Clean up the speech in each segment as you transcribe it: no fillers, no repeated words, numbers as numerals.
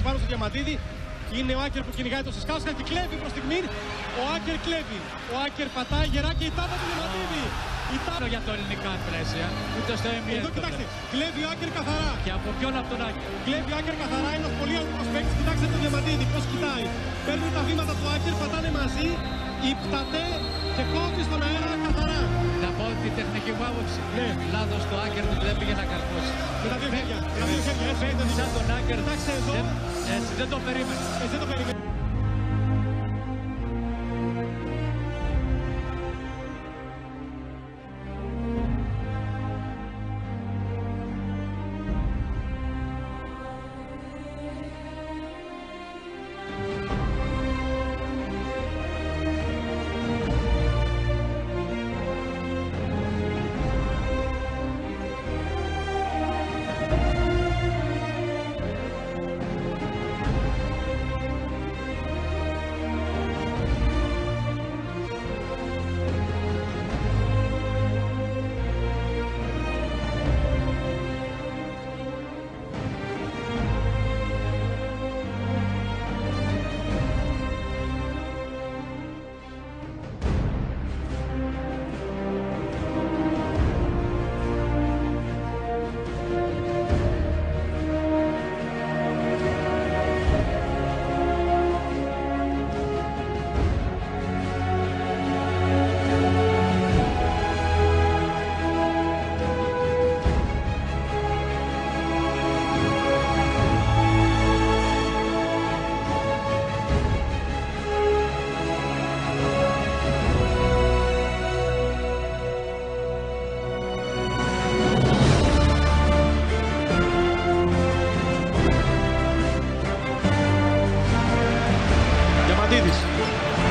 Πάνω στο Διαμαντίδη. Είναι ο Άκερ που κυνηγάει το Σισκάουσκα και κλέβει προς στιγμή. Ο Άκερ κλέβει. Ο Άκερ πατάει γερά και η τάπα του Διαμαντίδη. Η τάπα για το ελληνικά πλαίσια, ούτε στο NBA. Εδώ κοιτάξτε, κλέβει ο Άκερ καθαρά. Και από ποιον από τον Άκερ. Κλέβει ο Άκερ καθαρά, ένας πολύ αγρός παίκτης. Κοιτάξτε τον Διαμαντίδη πώς κοιτάει. Παίρνουν τα βήματα του Άκερ, πατάνε μαζί. Υπτατέ και κόβει στον αέρα καθαρά. Να πω τη τεχνική μου άποψη. Ναι. Λάθος το Άκερ του, δεν πήγε να καρφώσει. Με τα δύο χέρια. Παίρνει σαν τον Άκερ. Κοιτάξτε εδώ. Έτσι, δεν το περίμενε. Δεν το περίμενε.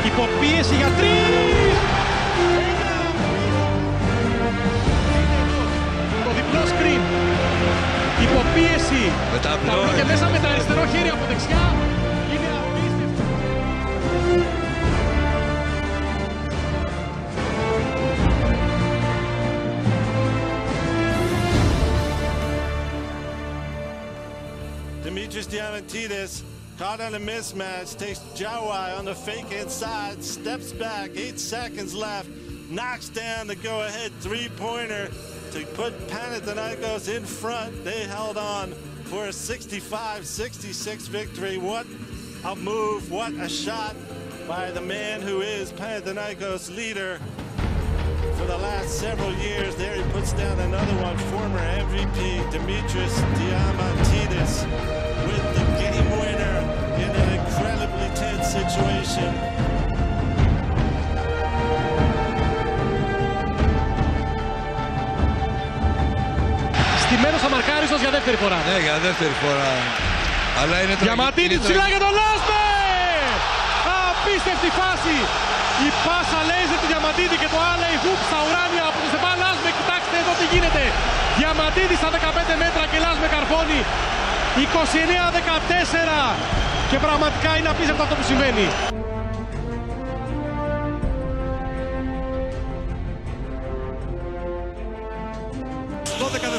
Υποπίεση για τρεις! Το διπλό σκριν. Υποπίεση. Ταυλό και μέσα με τα αριστερό χέρι από δεξιά. Είναι απίστευτο. Dimitris Diamantidis caught on a mismatch, takes Jawai on the fake inside, steps back, 8 seconds left, knocks down the go-ahead three-pointer to put Panathinaikos in front. They held on for a 65-66 victory. What a move, what a shot by the man who is Panathinaikos' leader for the last several years. There he puts down another one, former MVP Dimitris Diamantidis with the game winner in an incredibly tense situation. Στημένος αμαρκάριστος για δεύτερη φορά. Ναι, για δεύτερη φορά. Αλλά είναι το Διαμαντίδη ψηλά για τον Λάσμε! Απίστευτη φάση! Η πάσα λέιζερ του Διαμαντίδη και το alley hoop στα ουράνια από το Στεφάν Λάσμε. Κοιτάξτε εδώ τι γίνεται. Διαμαντίδη στα 15 μέτρα και Λάσμε καρφώνει. 29-14. Και πραγματικά είναι απίστευτο αυτό που συμβαίνει.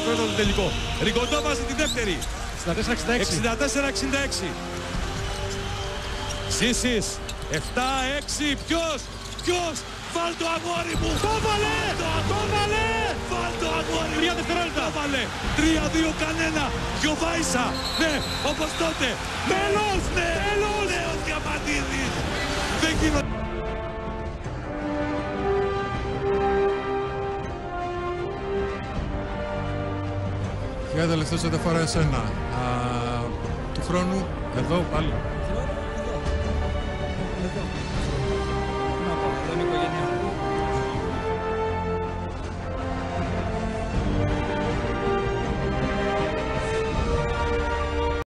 δευτερόλεπτα το τελικό. Ριγκοντό βάζει τη δεύτερη. 64-66. Ζήσης. 7-6. Ποιος. Βάλ το αγόρι μου. Το βάλε. Βάλ το αγόρι μου. 3 δευτερόλεπτα. Το βάλε. 3-2 κανένα. Γιοβάισα. Ναι, όπως τότε. Τέλος. Νέος Διαμαντίδης. Δεν γίνονται. Για τελευταίος ό,τι αφορά εσένα. Του χρόνου, εδώ πάλι.